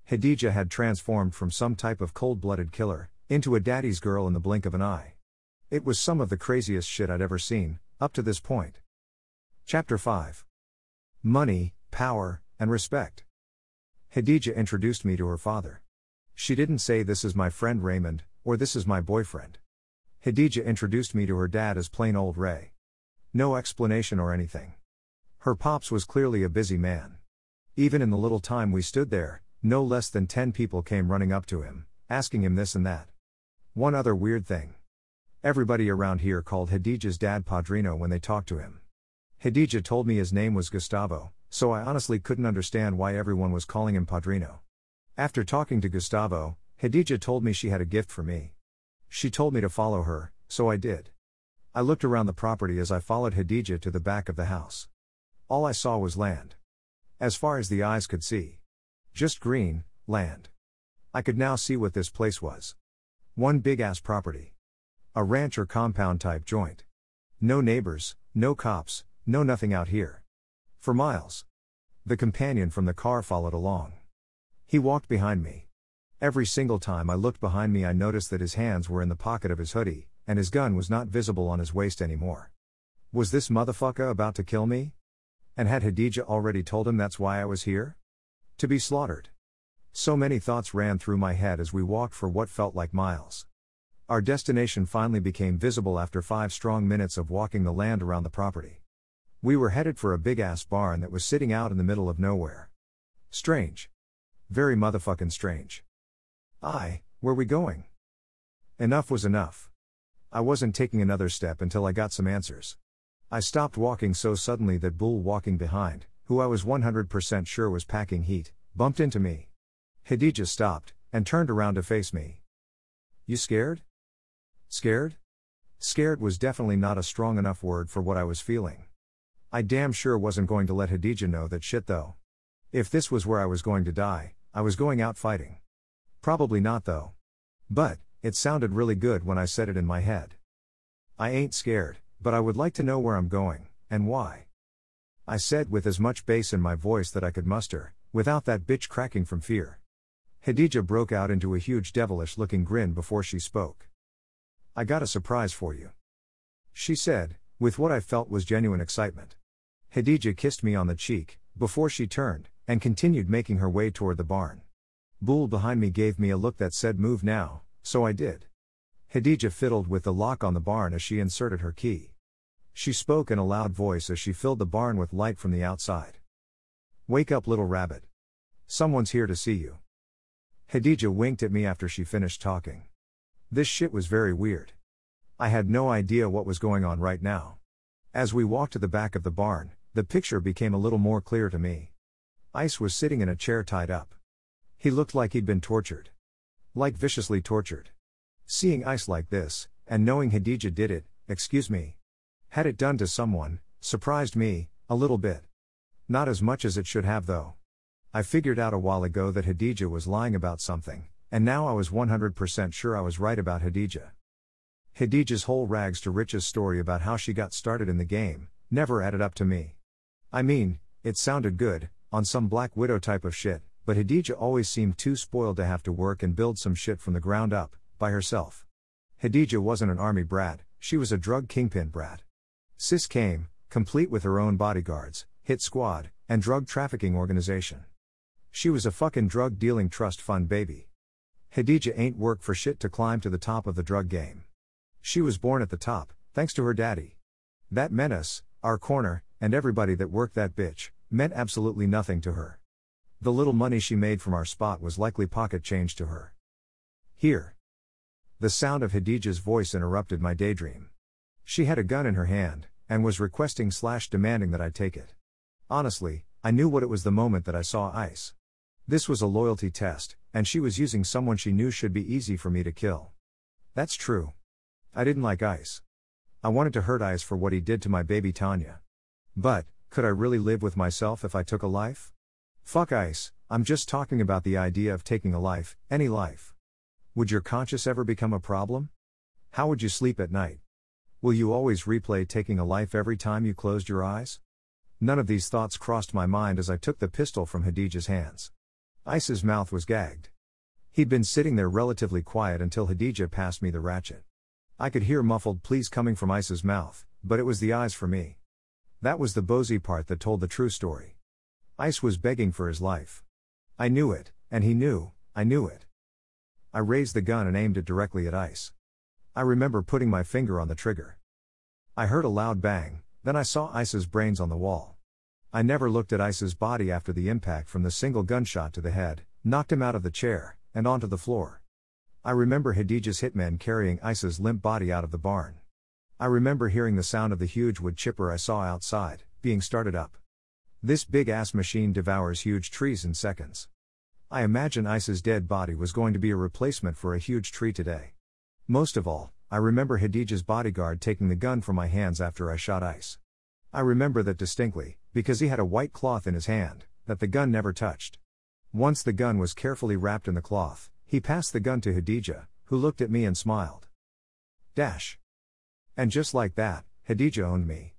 Khadija had transformed from some type of cold-blooded killer into a daddy's girl in the blink of an eye. It was some of the craziest shit I'd ever seen, up to this point. Chapter 5. Money, Power, and Respect. Khadija introduced me to her father. She didn't say this is my friend Raymond, or this is my boyfriend. Khadija introduced me to her dad as plain old Ray. No explanation or anything. Her pops was clearly a busy man. Even in the little time we stood there, no less than 10 people came running up to him, asking him this and that. One other weird thing. Everybody around here called Khadija's dad Padrino when they talked to him. Khadija told me his name was Gustavo, so I honestly couldn't understand why everyone was calling him Padrino. After talking to Gustavo, Khadija told me she had a gift for me. She told me to follow her, so I did. I looked around the property as I followed Khadija to the back of the house. All I saw was land. As far as the eyes could see. Just green, land. I could now see what this place was. One big-ass property. A ranch or compound type joint. No neighbors, no cops, no nothing out here. For miles. The companion from the car followed along. He walked behind me. Every single time I looked behind me I noticed that his hands were in the pocket of his hoodie, and his gun was not visible on his waist anymore. Was this motherfucker about to kill me? And had Khadija already told him that's why I was here? To be slaughtered. So many thoughts ran through my head as we walked for what felt like miles. Our destination finally became visible after 5 strong minutes of walking the land around the property. We were headed for a big-ass barn that was sitting out in the middle of nowhere. Strange. Very motherfucking strange. Where we going? Enough was enough. I wasn't taking another step until I got some answers. I stopped walking so suddenly that Bull walking behind, who I was 100% sure was packing heat, bumped into me. Khadija stopped, and turned around to face me. You scared? Scared? Scared was definitely not a strong enough word for what I was feeling. I damn sure wasn't going to let Khadija know that shit though. If this was where I was going to die, I was going out fighting. Probably not though. But, it sounded really good when I said it in my head. I ain't scared, but I would like to know where I'm going, and why. I said with as much bass in my voice that I could muster, without that bitch cracking from fear. Khadija broke out into a huge devilish-looking grin before she spoke. I got a surprise for you. She said, with what I felt was genuine excitement. Khadija kissed me on the cheek, before she turned, and continued making her way toward the barn. Bull behind me gave me a look that said move now, so I did. Khadija fiddled with the lock on the barn as she inserted her key. She spoke in a loud voice as she filled the barn with light from the outside. Wake up, little rabbit. Someone's here to see you. Khadija winked at me after she finished talking. This shit was very weird. I had no idea what was going on right now. As we walked to the back of the barn, the picture became a little more clear to me. Ice was sitting in a chair tied up. He looked like he'd been tortured. Like viciously tortured. Seeing Ice like this, and knowing Khadija did it, had it done to someone, surprised me, a little bit. Not as much as it should have though. I figured out a while ago that Khadija was lying about something, and now I was 100% sure I was right about Khadija. Khadija's whole rags to riches story about how she got started in the game, never added up to me. I mean, it sounded good, on some Black Widow type of shit, but Khadija always seemed too spoiled to have to work and build some shit from the ground up, by herself. Khadija wasn't an army brat, she was a drug kingpin brat. Sis came, complete with her own bodyguards, hit squad, and drug trafficking organization. She was a fucking drug dealing trust fund baby. Khadija ain't work for shit to climb to the top of the drug game. She was born at the top, thanks to her daddy. That meant us, our corner, and everybody that worked that bitch, meant absolutely nothing to her. The little money she made from our spot was likely pocket change to her. Here. The sound of Khadija's voice interrupted my daydream. She had a gun in her hand, and was requesting/demanding that I take it. Honestly, I knew what it was the moment that I saw Ice. This was a loyalty test, and she was using someone she knew should be easy for me to kill. That's true. I didn't like Ice. I wanted to hurt Ice for what he did to my baby Tanya. But, could I really live with myself if I took a life? Fuck Ice, I'm just talking about the idea of taking a life, any life. Would your conscience ever become a problem? How would you sleep at night? Will you always replay taking a life every time you closed your eyes? None of these thoughts crossed my mind as I took the pistol from Khadija's hands. Ice's mouth was gagged. He'd been sitting there relatively quiet until Khadija passed me the ratchet. I could hear muffled pleas coming from Ice's mouth, but it was the eyes for me. That was the Bozy part that told the true story. Ice was begging for his life. I knew it, and he knew, I knew it. I raised the gun and aimed it directly at Ice. I remember putting my finger on the trigger. I heard a loud bang, then I saw Ice's brains on the wall. I never looked at Ice's body after the impact from the single gunshot to the head, knocked him out of the chair, and onto the floor. I remember Khadija's hitmen carrying Ice's limp body out of the barn. I remember hearing the sound of the huge wood chipper I saw outside, being started up. This big-ass machine devours huge trees in seconds. I imagine Ice's dead body was going to be a replacement for a huge tree today. Most of all, I remember Khadija's bodyguard taking the gun from my hands after I shot Ice. I remember that distinctly, because he had a white cloth in his hand, that the gun never touched. Once the gun was carefully wrapped in the cloth, he passed the gun to Khadija, who looked at me and smiled. Dash. And just like that, Khadija owned me.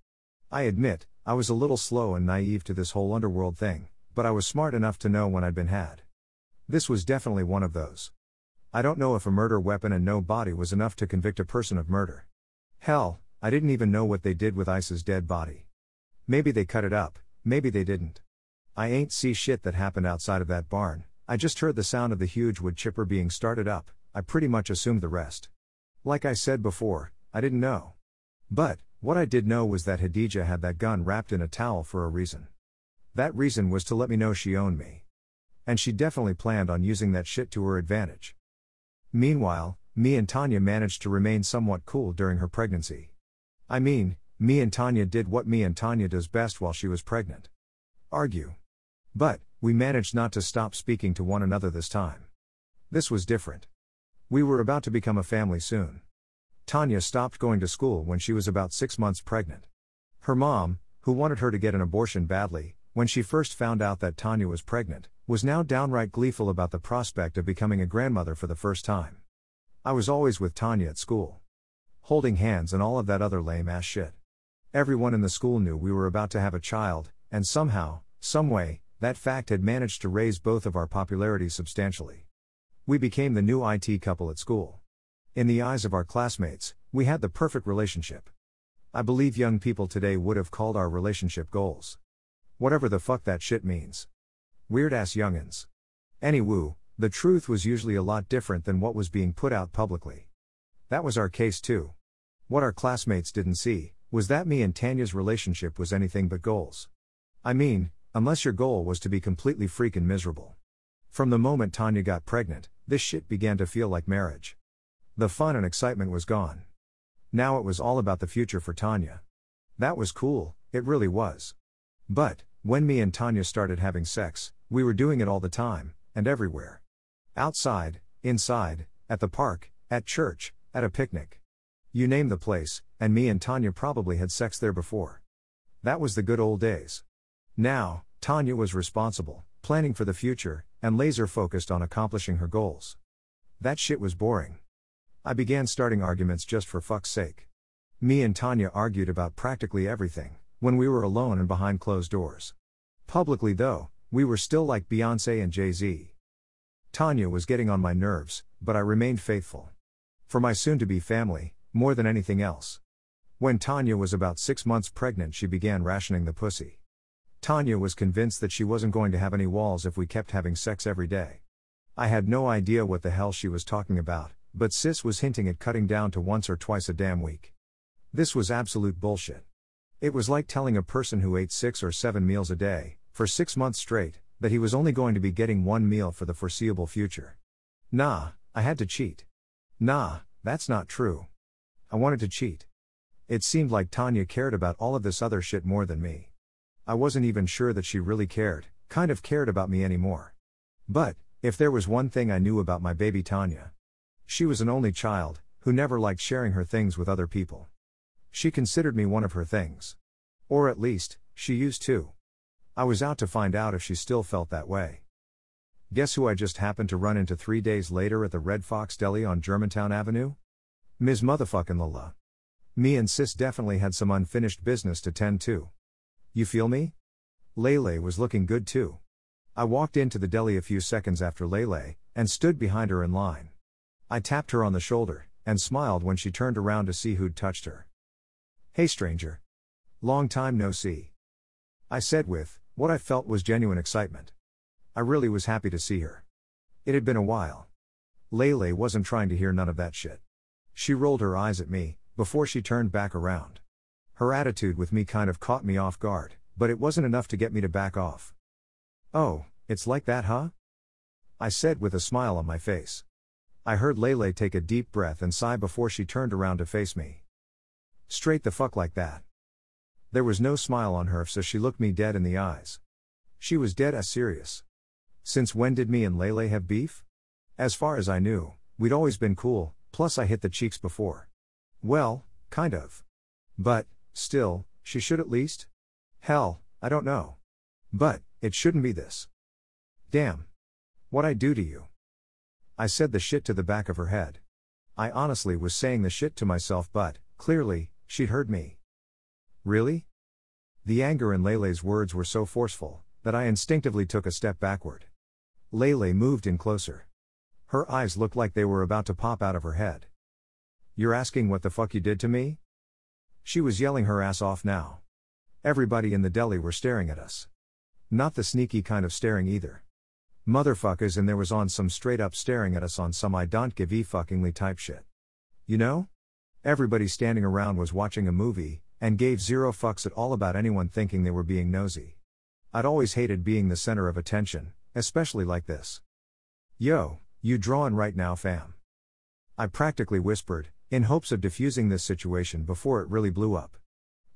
I admit, I was a little slow and naive to this whole underworld thing, but I was smart enough to know when I'd been had. This was definitely one of those. I don't know if a murder weapon and no body was enough to convict a person of murder. Hell, I didn't even know what they did with Ice's dead body. Maybe they cut it up, maybe they didn't. I ain't see shit that happened outside of that barn, I just heard the sound of the huge wood chipper being started up, I pretty much assumed the rest. Like I said before, I didn't know. But, what I did know was that Khadija had that gun wrapped in a towel for a reason. That reason was to let me know she owned me. And she definitely planned on using that shit to her advantage. Meanwhile, me and Tanya managed to remain somewhat cool during her pregnancy. I mean, me and Tanya did what me and Tanya does best while she was pregnant. Argue. But, we managed not to stop speaking to one another this time. This was different. We were about to become a family soon. Tanya stopped going to school when she was about 6 months pregnant. Her mom, who wanted her to get an abortion badly, when she first found out that Tanya was pregnant, was now downright gleeful about the prospect of becoming a grandmother for the first time. I was always with Tanya at school. Holding hands and all of that other lame-ass shit. Everyone in the school knew we were about to have a child, and somehow, someway, that fact had managed to raise both of our popularities substantially. We became the new IT couple at school. In the eyes of our classmates, we had the perfect relationship. I believe young people today would have called our relationship goals. Whatever the fuck that shit means. Weird-ass youngins. Anywho, the truth was usually a lot different than what was being put out publicly. That was our case too. What our classmates didn't see, was that me and Tanya's relationship was anything but goals. I mean, Unless your goal was to be completely freaking miserable. From the moment Tanya got pregnant, this shit began to feel like marriage. The fun and excitement was gone. Now it was all about the future for Tanya. That was cool, it really was. But, when me and Tanya started having sex, we were doing it all the time, and everywhere. Outside, inside, at the park, at church, at a picnic. You name the place, and me and Tanya probably had sex there before. That was the good old days. Now, Tanya was responsible, planning for the future, and laser-focused on accomplishing her goals. That shit was boring. I began starting arguments just for fuck's sake. Me and Tanya argued about practically everything, when we were alone and behind closed doors. Publicly though, we were still like Beyoncé and Jay-Z. Tanya was getting on my nerves, but I remained faithful. For my soon-to-be family, more than anything else. When Tanya was about 6 months pregnant, she began rationing the pussy. Tanya was convinced that she wasn't going to have any walls if we kept having sex every day. I had no idea what the hell she was talking about, but sis was hinting at cutting down to once or twice a damn week. This was absolute bullshit. It was like telling a person who ate 6 or 7 meals a day, for 6 months straight, that he was only going to be getting 1 meal for the foreseeable future. Nah, I had to cheat. Nah, that's not true. I wanted to cheat. It seemed like Tanya cared about all of this other shit more than me. I wasn't even sure that she really cared about me anymore. But, if there was one thing I knew about my baby Tanya. She was an only child, who never liked sharing her things with other people. She considered me one of her things. Or at least, she used to. I was out to find out if she still felt that way. Guess who I just happened to run into 3 days later at the Red Fox Deli on Germantown Avenue? Ms. Motherfucking Lola. Me and sis definitely had some unfinished business to tend to. You feel me? Lele was looking good too. I walked into the deli a few seconds after Lele, and stood behind her in line. I tapped her on the shoulder, and smiled when she turned around to see who'd touched her. Hey stranger. Long time no see. I said with, what I felt was genuine excitement. I really was happy to see her. It had been a while. Lele wasn't trying to hear none of that shit. She rolled her eyes at me, before she turned back around. Her attitude with me kind of caught me off guard, but it wasn't enough to get me to back off. Oh, it's like that, huh? I said with a smile on my face. I heard Lele take a deep breath and sigh before she turned around to face me. Straight the fuck like that. There was no smile on her, so she looked me dead in the eyes. She was dead ass serious. Since when did me and Lele have beef? As far as I knew, we'd always been cool, plus I hit the cheeks before. Well, kind of. But, still, she should at least? Hell, I don't know. But, it shouldn't be this. Damn. What'd I do to you? I said the shit to the back of her head. I honestly was saying the shit to myself, but, clearly, she'd heard me. Really? The anger in Lele's words were so forceful, that I instinctively took a step backward. Lele moved in closer. Her eyes looked like they were about to pop out of her head. You're asking what the fuck you did to me? She was yelling her ass off now. Everybody in the deli were staring at us. Not the sneaky kind of staring either. Motherfuckers in there was on some straight up staring at us on some I don't give a fuckingly type shit. You know? Everybody standing around was watching a movie, and gave zero fucks at all about anyone thinking they were being nosy. I'd always hated being the center of attention, especially like this. Yo, you drawin' right now fam? I practically whispered, in hopes of diffusing this situation before it really blew up.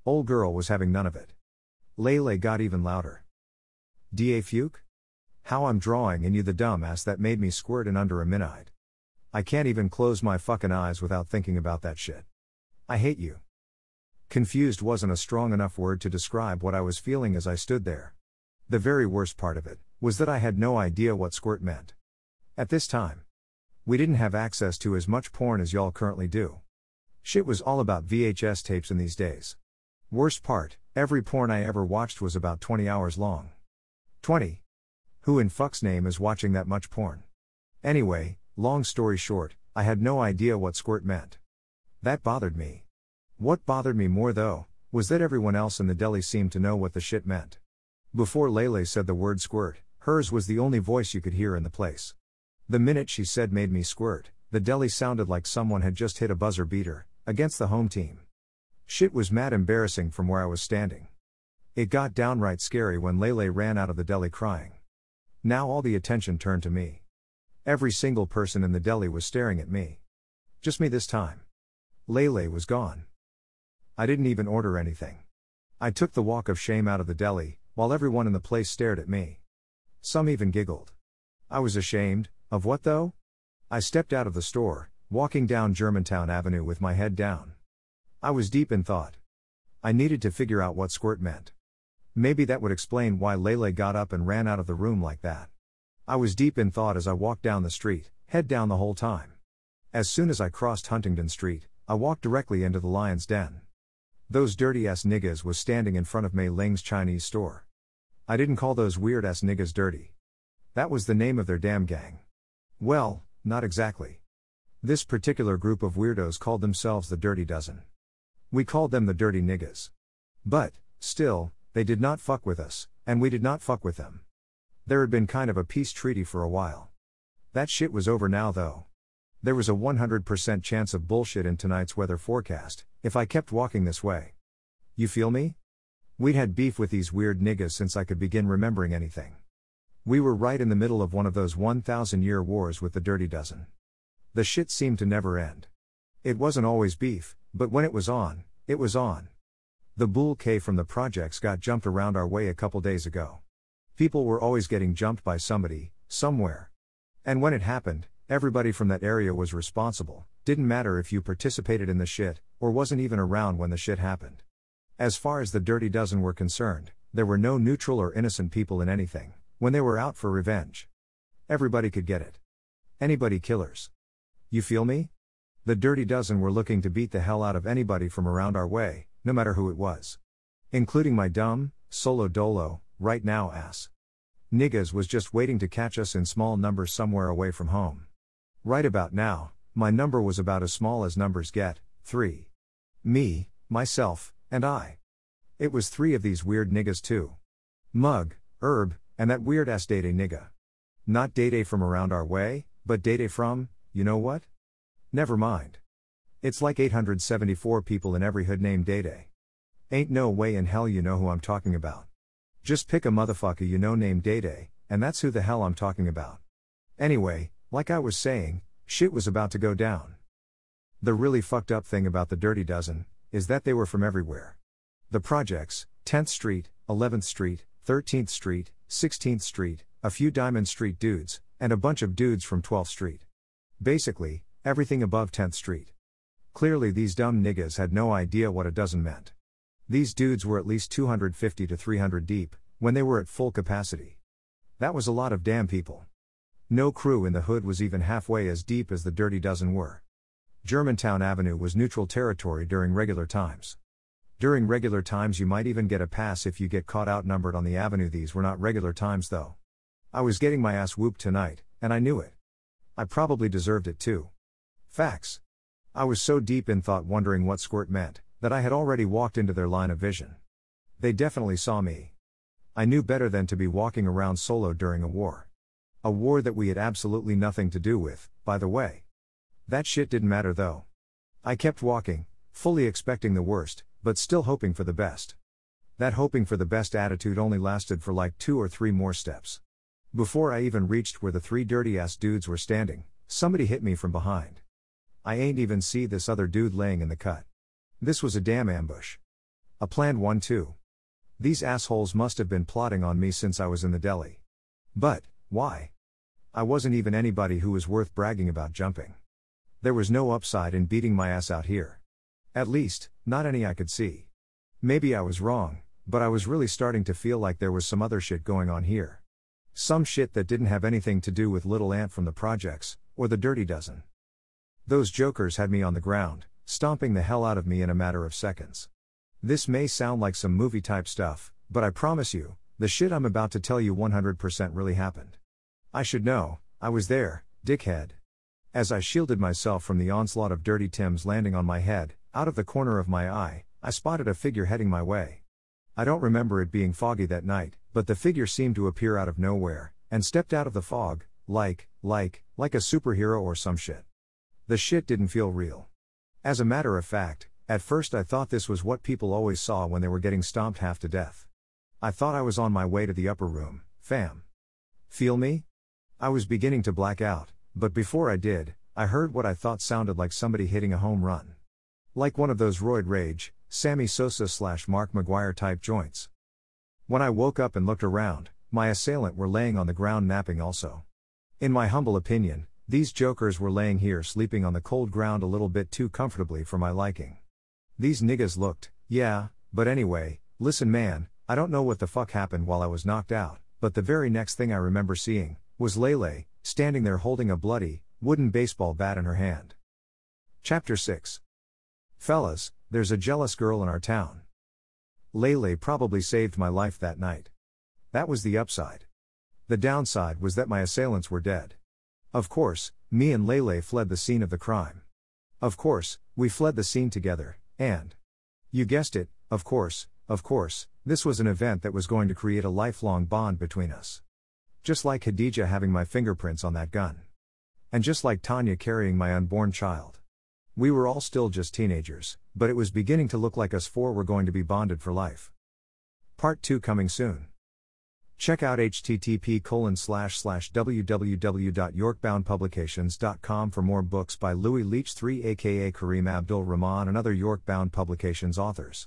Old girl was having none of it. Lele got even louder. Da fuke? How I'm drawing and you the dumbass that made me squirt in under a minute. I can't even close my fucking eyes without thinking about that shit. I hate you. Confused wasn't a strong enough word to describe what I was feeling as I stood there. The very worst part of it was that I had no idea what squirt meant. At this time, we didn't have access to as much porn as y'all currently do. Shit was all about VHS tapes in these days. Worst part, every porn I ever watched was about 20 hours long. 20. Who in fuck's name is watching that much porn? Anyway, long story short, I had no idea what squirt meant. That bothered me. What bothered me more though, was that everyone else in the deli seemed to know what the shit meant. Before Lele said the word squirt, hers was the only voice you could hear in the place. The minute she said made me squirt, the deli sounded like someone had just hit a buzzer beater, against the home team. Shit was mad embarrassing from where I was standing. It got downright scary when Lele ran out of the deli crying. Now all the attention turned to me. Every single person in the deli was staring at me. Just me this time. Lele was gone. I didn't even order anything. I took the walk of shame out of the deli, while everyone in the place stared at me. Some even giggled. I was ashamed, of what though? I stepped out of the store, walking down Germantown Avenue with my head down. I was deep in thought. I needed to figure out what squirt meant. Maybe that would explain why Lele got up and ran out of the room like that. I was deep in thought as I walked down the street, head down the whole time. As soon as I crossed Huntington Street, I walked directly into the Lion's Den. Those dirty-ass niggas was standing in front of Mei Ling's Chinese store. I didn't call those weird-ass niggas dirty. That was the name of their damn gang. Well, not exactly. This particular group of weirdos called themselves the Dirty Dozen. We called them the Dirty Niggas. But, still, they did not fuck with us, and we did not fuck with them. There had been kind of a peace treaty for a while. That shit was over now though. There was a 100% chance of bullshit in tonight's weather forecast, if I kept walking this way. You feel me? We'd had beef with these weird niggas since I could begin remembering anything. We were right in the middle of one of those 1,000-year wars with the Dirty Dozen. The shit seemed to never end. It wasn't always beef, but when it was on, it was on. The Bull K from the projects got jumped around our way a couple days ago. People were always getting jumped by somebody, somewhere. And when it happened, everybody from that area was responsible, didn't matter if you participated in the shit, or wasn't even around when the shit happened. As far as the Dirty Dozen were concerned, there were no neutral or innocent people in anything, when they were out for revenge. Everybody could get it. Anybody killers. You feel me? The Dirty Dozen were looking to beat the hell out of anybody from around our way, no matter who it was. Including my dumb, solo dolo, right now ass. Niggas was just waiting to catch us in small numbers somewhere away from home. Right about now, my number was about as small as numbers get, 3. Me, myself, and I. It was 3 of these weird niggas too. Mug, Herb, and that weird ass Day-Day nigga. Not Day-Day from around our way, but Day-Day from, you know what? Never mind. It's like 874 people in every hood named Day-Day. Ain't no way in hell you know who I'm talking about. Just pick a motherfucker you know named Day-Day, and that's who the hell I'm talking about. Anyway, like I was saying, shit was about to go down. The really fucked up thing about the Dirty Dozen is that they were from everywhere. The projects, 10th Street, 11th Street, 13th Street, 16th Street, a few Diamond Street dudes, and a bunch of dudes from 12th Street. Basically, everything above 10th Street. Clearly these dumb niggas had no idea what a dozen meant. These dudes were at least 250 to 300 deep, when they were at full capacity. That was a lot of damn people. No crew in the hood was even halfway as deep as the Dirty Dozen were. Germantown Avenue was neutral territory during regular times. During regular times you might even get a pass if you get caught outnumbered on the avenue. These were not regular times though. I was getting my ass whooped tonight, and I knew it. I probably deserved it too. Facts. I was so deep in thought wondering what squirt meant, that I had already walked into their line of vision. They definitely saw me. I knew better than to be walking around solo during a war. A war that we had absolutely nothing to do with, by the way. That shit didn't matter though. I kept walking, fully expecting the worst, but still hoping for the best. That hoping for the best attitude only lasted for like 2 or 3 more steps. Before I even reached where the 3 dirty-ass dudes were standing, somebody hit me from behind. I ain't even see this other dude laying in the cut. This was a damn ambush. A planned one too. These assholes must have been plotting on me since I was in the deli. But, why? I wasn't even anybody who was worth bragging about jumping. There was no upside in beating my ass out here. At least, not any I could see. Maybe I was wrong, but I was really starting to feel like there was some other shit going on here. Some shit that didn't have anything to do with Little Ant from the projects, or the Dirty Dozen. Those jokers had me on the ground, stomping the hell out of me in a matter of seconds. This may sound like some movie type stuff, but I promise you, the shit I'm about to tell you 100% really happened. I should know, I was there, dickhead. As I shielded myself from the onslaught of Dirty Tims landing on my head, out of the corner of my eye, I spotted a figure heading my way. I don't remember it being foggy that night, but the figure seemed to appear out of nowhere, and stepped out of the fog, like a superhero or some shit. The shit didn't feel real. As a matter of fact, at first I thought this was what people always saw when they were getting stomped half to death. I thought I was on my way to the upper room, fam. Feel me? I was beginning to black out, but before I did, I heard what I thought sounded like somebody hitting a home run. Like one of those roid rage, Sammy Sosa / Mark McGuire type joints. When I woke up and looked around, my assailant were laying on the ground napping also. In my humble opinion, these jokers were laying here sleeping on the cold ground a little bit too comfortably for my liking. These niggas looked, yeah, but anyway, listen man, I don't know what the fuck happened while I was knocked out, but the very next thing I remember seeing, was Lele, standing there holding a bloody, wooden baseball bat in her hand. Chapter 6. Fellas, there's a jealous girl in our town. Lele probably saved my life that night. That was the upside. The downside was that my assailants were dead. Of course, me and Lele fled the scene of the crime. Of course, we fled the scene together, and you guessed it, of course, this was an event that was going to create a lifelong bond between us. Just like Khadija having my fingerprints on that gun. And just like Tanya carrying my unborn child. We were all still just teenagers, but it was beginning to look like us four were going to be bonded for life. Part 2 coming soon. Check out http://www.yorkboundpublications.com for more books by Louis Leach III aka Kareem Abdul Rahman and other York Bound Publications authors.